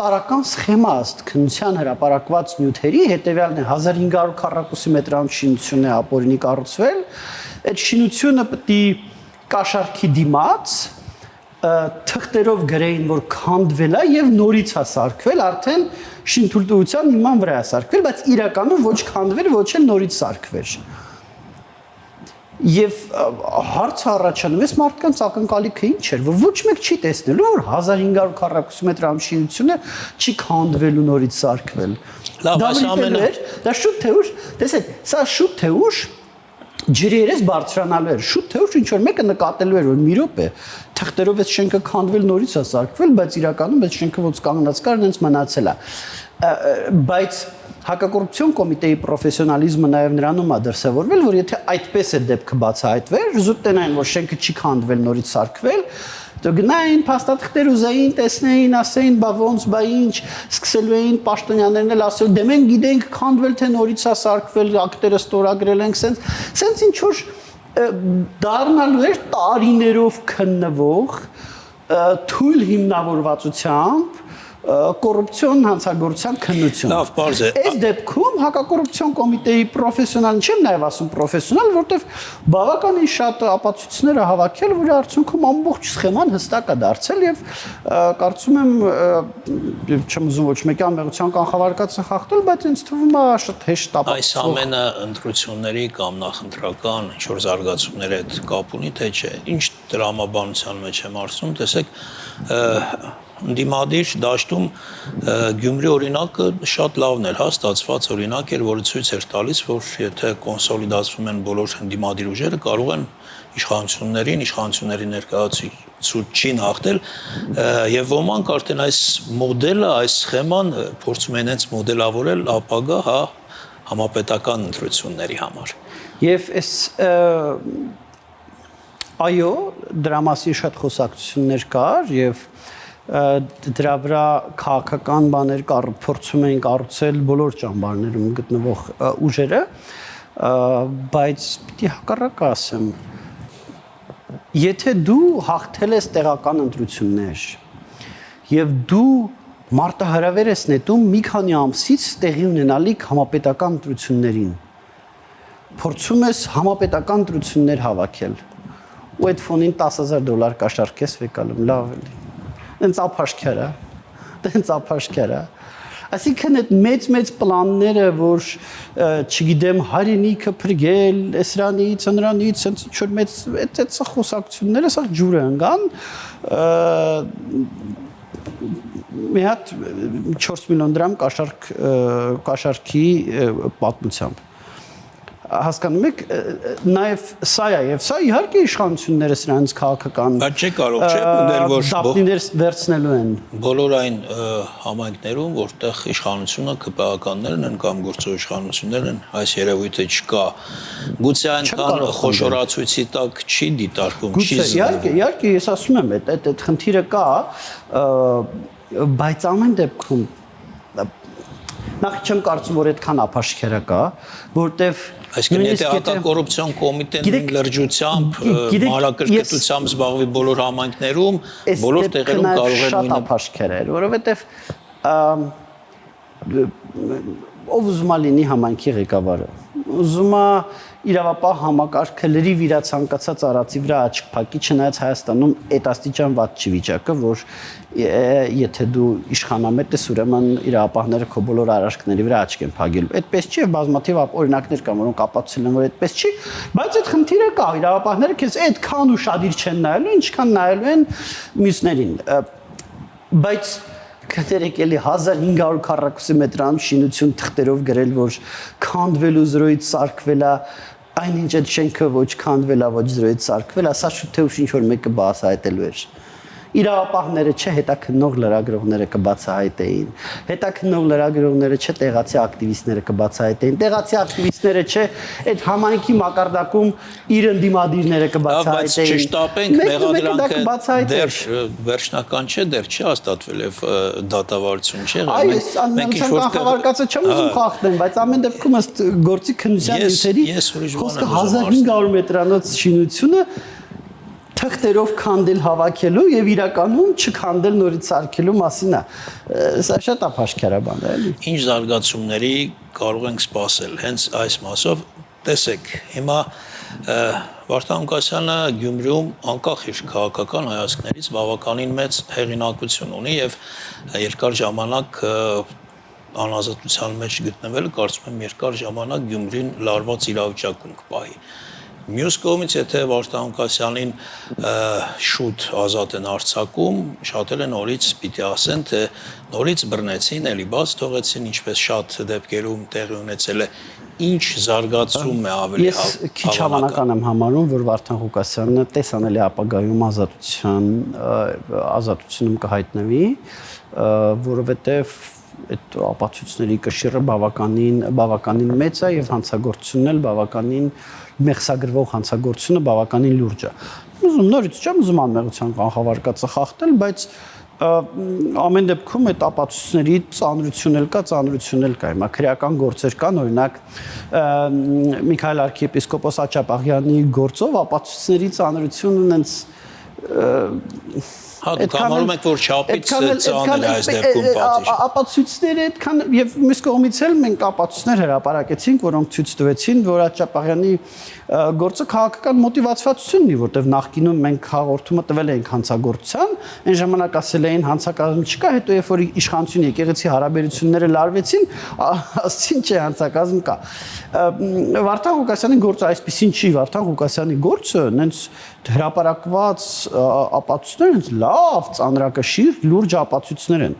տարական սխեմա ըստ քննության հրապարակված նյութերի հետևյալն է 1500 քառակուսի մետրանոց շինություն է ապօրինի կառուցվել, այդ շինությունը պետք է կաշառքի դիմաց թղթերով գրեին, որ քանդվել է եւ նորից է սարքվել, արդեն շինթույլտվության հիման վրա է սարքվել, բայց իրականում ոչ քանդվել, ոչ էլ նորից սարքվել։ Եվ հարցը առաջանում է մարդկանց ակնկալիքը ինչ էր, որ ոչ մեկ չի տեսնելու, որ 1500 քառակուսի մետրանոց շինությունը չի քանդվել ու նորից սարքվել։ Լավ, այս ամենը դա շուտ թե ուշ, տեսեք, սա շուտ թե ուշ ջրի երես բարձրանալու էր, շուտ թե ուշ ինչ որ մեկը նկատելու էր, որ մի րոպե թղթերով այս շենքը քանդվել նորից է սարքվել, բայց իրականում այս շենքը ոնց կանգնած կար, նենց մնացել է։ Բայց հակակոռուպցիոն կոմիտեի պրոֆեսիոնալիզմը նաև նրանում է դրսևորվել, որ եթե այդպես է դեպքը բացահայտվեր, զուտ տնային, որ շենքը չի քանդվել, նորից սարքվել, դու գնային փաստաթղթեր ուզեին, տեսնեին, ասեին, բա ոնց, բա ինչ, սկսելու էին պաշտոնյաներն էլ ասել, դե մենք գիտենք քանդվել թե նորից է սարքվել, ակտերը ստորագրել ենք, սենց ինչ որ դառնալու էր տարիներով քննվող թույլ հիմնավորվածությամբ կոռուպցիոն հանցագործության քննություն։ Լավ, բարձ է։ Այս դեպքում հակակոռուպցիոն կոմիտեի պրոֆեսիոնալ, չեմ նաև ասում պրոֆեսիոնալ, որտեվ բավականին շատ ապացույցներ է հավաքել, որի արդյունքում ամբողջ սխեման հստակ է դարձել եւ կարծում եմ չեմ ուզում ոչ մեկի անմեղության կանխավարկածը խախտել, բայց ինձ թվում է շատ հեշտ ապացուցող։ Այս ամենը ընտրությունների կամ նախընտրական ինչ-որ զարգացումների հետ կապ ունի, թե չէ։ Ինչ դրամաբանության մեջ եմ ասում, տեսեք, Ընդդիմադիր դաշտում Գյումրի օրինակը շատ լավն էր, ստացված օրինակ էր, որը ցույց էր տալիս, որ եթե կոնսոլիդացվում են բոլոր ընդդիմադիր ուժերը, կարող են իշխանությունների ներկայացուցիչին հաղթել, եւ ոմանք արդեն այս մոդելը, այս սխեման փորձում են հենց մոդելավորել ապագա համապետական ընտրությունների համար։ Եվ այս այո, դրա մասին շատ խոսակցություններ կար եւ դրա վրա քաղաքական բաներ փորձում էին կառուցել բոլոր ճամբարներում գտնվող ուժերը, բայց պիտի հակառակը ասեմ, եթե դու հաղթել ես տեղական ընտրություններ եւ դու մարտահրավեր ես նետում մի քանի ամսից տեղի ունենալիք համապետական ընտրություններին, փորձում ես համապետական ընտրություններ հավաքել ու այդ ֆոնին $10,000 կաշառքես վեկալում, լավ էլի։ Դենց ափաշքարա, Այսինքն այդ մեծ պլանները, որ չգիտեմ, հայրենիքը փրկել, էսրանից, ընրանից, ցենց ինչ-որ մեծ այդ խոսակցությունները սա ջուրը ընկան, մի հատ 4 միլիոն դրամ կաշառքի պատմությամբ։ Հասկանում եք, նաև սա է, եւ սա իհարկե իշխանությունները սրանց քաղաքական Բայց չէ կարող չէ մտնել, որ դապտիներ վերցնելու են։ Բոլոր այն համայնքներում, որտեղ իշխանությունը ԿՊԱ-ականներն են կամ գործող իշխանություններն են, այս երևույթը չկա։ Գուցե այնքան խոշորացույցի տակ չի դիտարկվում, չի զգում։ Իհարկե, ես ասում եմ, այդ խնդիրը կա, բայց ամեն դեպքում նախ չեմ կարծում, որ այդքան ապաշխերա կա, որտեվ Այսինքն եթե հակակոռուպցիոն կոմիտեն լրջությամբ, մանրակրկտությամբ զբաղվի բոլոր համայնքներում, բոլոր տեղերում կարող է շատ ապաշխեր էր, որովհետև ով ուզում է լինի համայնքի ղեկավարը, ուզում է իրավապահ համակարգը լրիվ իր ցանկացած արածի վրա աչք փակի, չնայած Հայաստանում այդ աստիճան վատ չի վիճակը, որ եթե դու իշխանամետ ես, ուրեմն իրավապահները քո բոլոր արարքների վրա աչք են փակելու։ Այդպես չի, բազմաթիվ օրինակներ կան, որոնք ապացուցել են, որ այդպես չի, բայց այդ խնդիրը կա, իրավապահները քեզ այդքան ուշադիր չեն նայելու, ինչքան նայելու են մյուսներին։ Բայց կներեք էլի 1500 քառակուսի մետրան շինություն թղթերով գրել, որ քանդվելու զրոյից սարքվել է, այնինչ այդ շենքը ոչ քանդվել է, ոչ զրոյից սարքվել է, սա շուտ թե ուշ ինչ-որ մեկը բացահայտելու էր։ Իրավապահները չէ, հետաքննող լրագրողները կբացահայտեին, հետաքննող լրագրողները չէ, տեղացի ակտիվիստները կբացահայտեին, տեղացի ակտիվիստները չէ, այդ համայնքի մակարդակում իր ընդդիմադիրները կբացահայտեին։ Բայց չշտապենք, մեղադրանքը դեռ վերջնական չէ, դեռ չի հաստատվել եւ դատավարություն չի եղել։ Այս անմիջական կանխավարկածը չեմ ուզում խախտեմ, բայց ամեն դեպքում ըստ գործի քննության նյութերի խոսքը 1500 մետրանոց շինությունը թղթերով քանդել հավաքելու եւ իրականում չքանդել նորից սարքելու մասին է։ Սա շատ ապաշխերա բան է, էլի։ Ինչ զարգացումների կարող ենք սպասել հենց այս մասով։ Տեսեք, հիմա Վարդան Ղուկասյանը Գյումրիում անկախ իր քաղաքական հայացքներից բավականին մեծ հեղինակություն ունի եւ երկար ժամանակ անազատության մեջ գտնվելը կարծում եմ երկար ժամանակ Գյումրին լարված իրավիճակում կպահի։ Մյուս կողմից, եթե Վարդան Ղուկասյանին շուտ ազատ են արձակում, շատերը նորից պիտի ասեն, թե նորից բռնեցին, էլի բաց թողեցին, ինչպես շատ դեպքերում տեղի ունեցել է, ինչ զարգացում է ավելի Ես քիչ հավանական եմ համարում, որ Վարդան Ղուկասյանը տեսանելի ապագայում ազատությունում կհայտնվի, որովհետև այդ ապացույցների կշիռը բավականին մեծ է եւ հանցագործությունն էլ բավականին մեղսագրվող հանցագործությունը բավականին լուրջ է։ Ուզում նորից չեմ ուզում անմեղության կանխավարկածը խախտել, բայց ամեն դեպքում այդ ապացույցների ծանրություն էլ կա։ Հիմա քրեական գործեր կան, օրինակ Միքայել arczepiskopos Աչապաղյանի գործով ապացույցների ծանրությունը ունենց Դուք համարում եք, որ չափից ծանր է այս դեպքում պատիժը։ Ապացույցները այդքան եւ մյուս կողմից էլ մենք ապացույցներ հրապարակեցինք, որոնք ցույց տվեցին, որ Աչապաղյանի գործը քաղաքական մոտիվացվածություն ունի, որտեղ նախկինում մենք հաղորդումը տվել էինք հանցագործության, այն ժամանակ ասել էին հանցակազմ չկա, հետո երբ որ իշխանություն եկեղեցի հարաբերությունները լարվեցին, ասեցին չէ հանցակազմ կա։ Վարդան Ղուկասյանի գործը այսպեսին չի, Վարդան Ղուկասյանի գործը նենց հրապարակված ապացույցներ են լավ, ծանրակշիռ, լուրջ ապացույցներ են։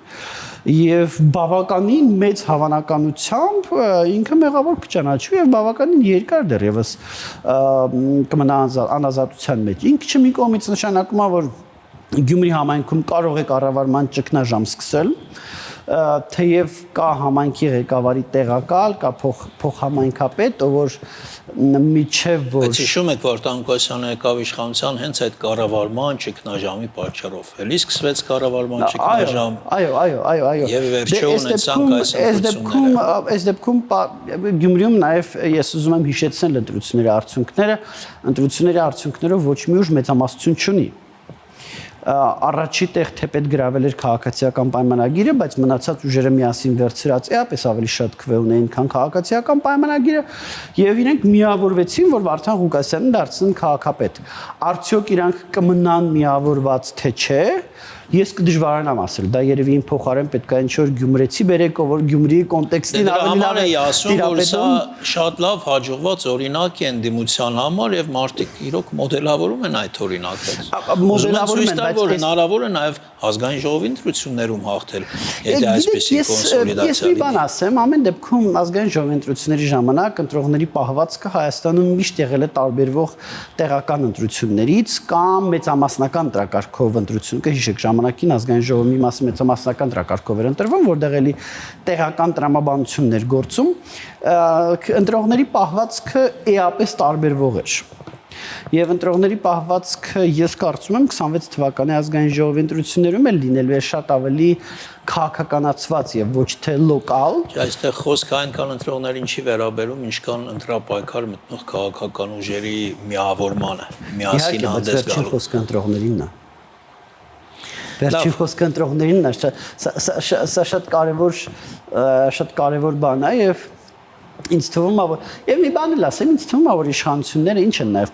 Եվ բավականին մեծ հավանականությամբ ինքը մեղավոր կճանաչվի եւ բավականին երկար դեռևս կմնա անազատության մեջ։ Ինքը մի կողմից նշանակում է, որ Գյումրի համայնքում կարող է կառավարման ճգնաժամ սկսել, թեև կա համայնքի ղեկավարի տեղակալ, կա փոխհամայնքապետ, որ միջև որ Բայց հիշում եք, Վարդան Ղուկասյանը եկավ իշխանության հենց այդ կառավարման ճգնաժամի պատճառով։ Էլի սկսվեց կառավարման ճգնաժամ։ Այո։ Եվ վերջո ունեցանք այս ընտրությունները։ Այս դեպքում Գյումրիում նաև ես ուզում եմ հիշեցնել ընտրությունների արդյունքները ոչ մի ուժ մեծամասնություն չունի։ Առաջի տեղ թեպետ գրավել էր քաղաքացիական պայմանագիրը, բայց մնացած ուժերը միասին վերցրած էապես ավելի շատ քվե ունեին, քան քաղաքացիական պայմանագիրը, եւ իրենք միավորվեցին, որ Վարդան Ղուկասյանին դարձնեն քաղաքապետ։ Արդյոք իրանք կմնան միավորված թե չէ, Ես կդժվարանամ ասել, դա երևի իմ փոխարեն պետք է ինչ-որ գյումրեցի բերեք, որ Գյումրիի կոնտեքստին ավելի լավ է տիրապետում։ Շատ լավ հաջողված օրինակ է ընդդիմության համար եւ մարդիկ իրոք մոդելավորում են այդ օրինակը։ Մոդելավորում են, բայց հնարավոր է նաեւ ազգային ժողովի ընտրություններում հաղթել, եթե այսպեսի կոնսոլիդացիա Ես մի բան ասեմ, ամեն դեպքում ազգային ժողովի ընտրությունների ժամանակ ընտրողների պահվածքը Հայաստանում միշտ եղել է տարբերվող տեղական ընտրություններից կամ մեծամասնական տրակարգով ընտրություն, կհիշեք ժամանակին ազգային ժողովի մի մասը մեծամասնական տրակարգով էր ընտրվում, որտեղ էլի տեղական տրամաբանություններ գործում, ընտրողների պահվածքը էապես տարբերվող էր։ Եվ ընտրողների պահվածքը ես կարծում եմ 26 թվականի ազգային ժողովի ընտրություններում էլ լինելու է շատ ավելի քաղաքականացված եւ ոչ թե լոկալ։ Այստեղ խոսքը այնքան ընտրողներին չի վերաբերում, ինչքան ընտրապայքար մտնող քաղաքական ուժերի միավորմանը, միասին հանդես գալու։ Վերջին խոսքը ընտրողներինն է։ Վերջին խոսքը ընտրողներինն է, սա շատ կարևոր բան է եւ ինձ թվում է, եւ մի բան էլ ասեմ, ինձ թվում է, որ իշխանությունները ինչ են նաեւ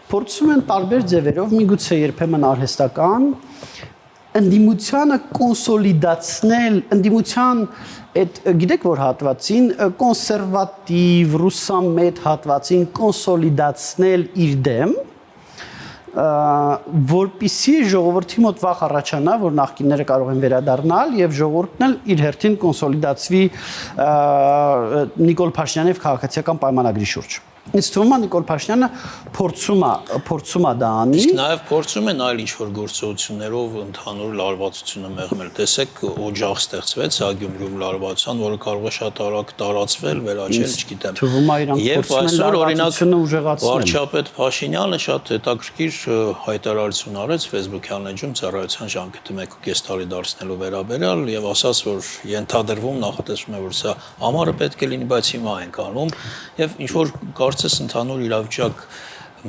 փորձում են տարբեր ձևերով, միգուցե երբեմն արհեստական ընդդիմությանը կոնսոլիդացնել, ընդդիմության այդ գիտեք որ հատվածին կոնսերվատիվ, ռուսամետ հատվածին կոնսոլիդացնել իր դեմ, որպիսի ժողովրդի մոտ վախ առաջանա, որ նախկինները կարող են վերադառնալ եւ ժողովուրդն էլ իր հերթին կոնսոլիդացվի Նիկոլ Փաշինյանի եւ քաղաքացիական պայմանագրի շուրջ։ Ինձ թվում է Նիկոլ Փաշինյանը փորձում է դա անի։ Իսկ նաև փորձում են այլ ինչ-որ գործողություններով ընդհանուր լարվածությունը մեղմել։ Տեսեք, օջախ ստեղծվեց Գյումրիում լարվածության, որը կարող է շատ արագ տարածվել, վերաճել, չգիտեմ։ Թվում է իրանք փորձում են լարվածությունը ուժեղացնել։ Վարչապետ Փաշինյանը շատ հետաքրքիր հայտարարություն արեց Facebook-յան էջում ծառայության ժամկետը 1.5 տարի դարձնելու վերաբերյալ եւ ասաց, որ ենթադրվում նախատեսվում է, որ սա ամառը պետք է լինի, բայց հիմա ենք անում եւ ինչ որ կարծես ընդհանուր իրավիճակ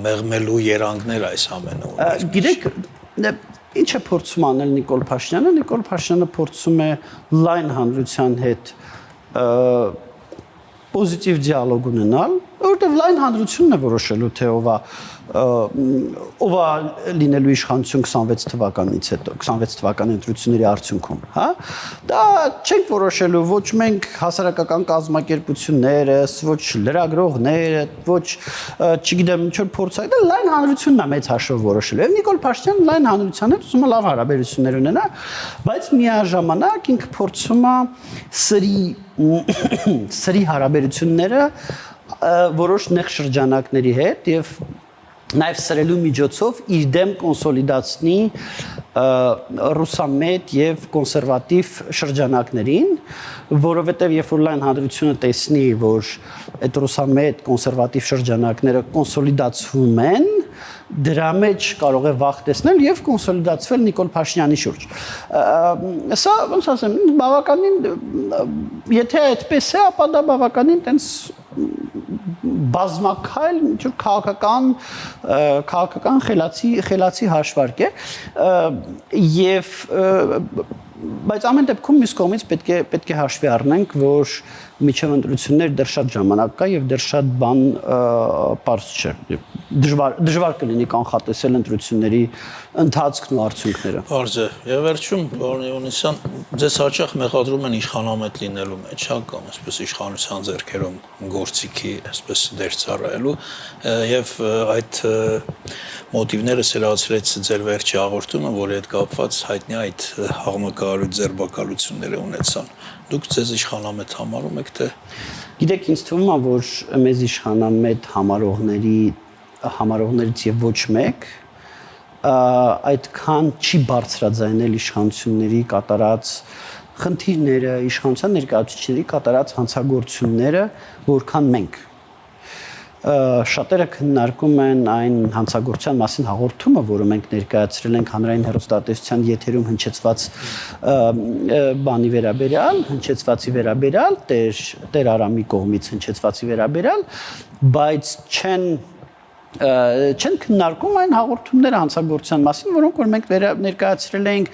մեղմելու երանգներ այս ամենը ունի։ Գիտեք, ինչ է փորձում անել Նիկոլ Փաշինյանը։ Նիկոլ Փաշինյանը փորձում է լայն հանրության հետ պոզիտիվ դիալոգ ունենալ, որովհետև լայն հանրությունն է որոշելու թե ով է լինելու իշխանություն 26 թվականից հետո, 26 թվականի ընտրությունների արդյունքում, հա? Դա չենք որոշելու ոչ մենք հասարակական կազմակերպությունները, ոչ լրագրողները, ոչ չգիտեմ ինչ որ փորձակ, դա լայն հանրությունն է մեծ հաշվով որոշելու։ Եվ Նիկոլ Փաշինյանը լայն հանրության հետ ուզում է լավ հարաբերություններ ունենա, բայց միաժամանակ ինքը փորձում է սրի հարաբերությունները որոշ նեղ շրջանակների հետ եւ նաև սրելու միջոցով իր դեմ կոնսոլիդացնի ռուսամետ եւ կոնսերվատիվ շրջանակներին, որովհետեւ երբ որ լայն հանրությունը տեսնի, որ այդ ռուսամետ կոնսերվատիվ շրջանակները կոնսոլիդացվում են, դրա մեջ կարող է վախ տեսնել եւ կոնսոլիդացվել Նիկոլ Փաշինյանի շուրջ։ Սա ոնց ասեմ, բավականին եթե այդպես է, ապա դա բավականին տենց բազմակայլ ինչ-որ քաղաքական խելացի հաշվարկ է եւ բայց ամեն դեպքում մյուս կողմից պետք է հաշվի առնենք, որ միջև ընտրություններ դեռ շատ ժամանակ կա եւ դեռ շատ բան պարզ չէ։ Դժվար կլինի կանխատեսել ընտրությունների ընթացքն ու արդյունքները։ Պարզ է։ Եվ վերջում, պարոն Հովհաննիսյան, ձեզ հաճախ մեղադրում են իշխանամետ լինելու մեջ, հա, կամ այսպես իշխանության ձեռքերում գործիքի այսպես դեր ծառայելու, եւ այդ մոտիվները սրացրեց ձեր վերջի հաղորդումը, որի հետ կապված հայտնի այդ հաղմակարարույց ձերբակալությունները ունեցան։ Դուք ձեզ իշխանամետ համարում եք թե։ Գիտեք, ինձ թվում է, որ մեզ իշխանամետ համարողներից եւ ոչ մեկ այդքան չի բարձրաձայնել իշխանությունների կատարած խնդիրները, իշխանության ներկայացուցիչների կատարած հանցագործությունները, որքան մենք։ Շատերը քննարկում են այն հանցագործության մասին հաղորդումը, որը մենք ներկայացրել ենք հանրային հեռուստատեսության եթերում հնչեցված բանի վերաբերյալ, հնչեցվածի վերաբերյալ, Տեր Արամի կողմից հնչեցվածի վերաբերյալ, բայց չեն քննարկում այն հաղորդումները հանցագործության մասին, որոնք որ մենք ներկայացրել էինք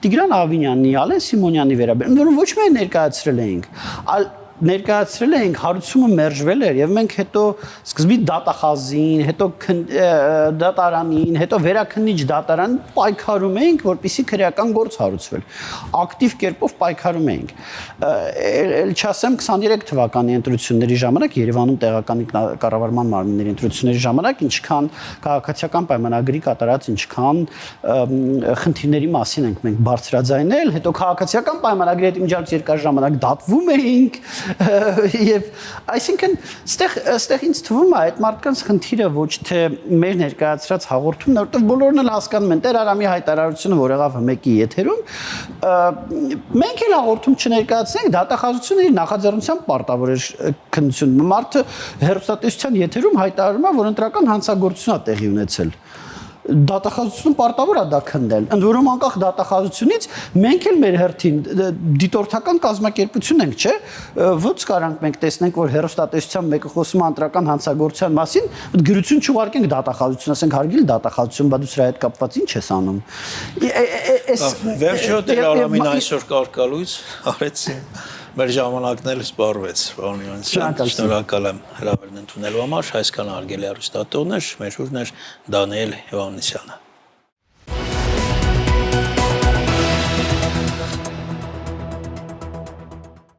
Տիգրան Ավինյանի, Ալեն Սիմոնյանի վերաբերյալ, որոնք ոչ միայն ներկայացրել էինք, այլ ներկայացրել ենք, հարուցումը մերժվել էր եւ մենք հետո սկզբի դատախազին, հետո դատարանին, հետո վերաքննիչ դատարան պայքարում էինք, որպեսզի քրեական գործ հարուցվեր։ Ակտիվ կերպով պայքարում էինք։ Էլ չասեմ 23 թվականի ընտրությունների ժամանակ Երևանում տեղական կառավարման մարմինների ընտրությունների ժամանակ ինչքան քաղաքացիական պայմանագրի կատարած ինչքան խնդիրների մասին ենք մենք բարձրաձայնել, հետո քաղաքացիական պայմանագրի հետ իմիջիայլ երկար ժամանակ դատվում էինք եւ այսինքն ստեղ ինձ թվում է այդ մարդկանց խնդիրը ոչ թե մեր ներկայացրած հաղորդումն է, որովհետեւ բոլորն էլ հասկանում են Տեր Արամի հայտարարությունը, որ եղավ մեկի եթերում, մենք էլ հաղորդում չներկայացնենք, դատախազությունը իր նախաձեռնությամբ պարտավոր էր քննություն։ Մարդը հեռուստատեսության եթերում հայտարարում է, որ ընտրական հանցագործություն է տեղի ունեցել։ Դատախազությունը պարտավոր է դա քննել։ Ընդ որում անկախ դատախազությունից մենք էլ մեր հերթին դիտորդական կազմակերպություն ենք, չէ՞։ Ոնց կարանք մենք տեսնենք, որ հեռուստատեսության մեկը խոսում է ընտրական հանցագործության մասին, գրություն չուղարկենք դատախազություն, ասենք հարգելի դատախազություն, բա դու սրա հետ կապված ինչ ես անում։ Վերջո Տեր Արամին այսօր կարկալույց արեցին։ Մեր ժամանակն էլ սպառվեց, պարոն Իվանյան, շնորհակալ եմ հրավերն ընդունելու համար, այսքան հարգելի հեռուստատողներ, մեր հյուրն էր Դանիել Հովհաննիսյանը։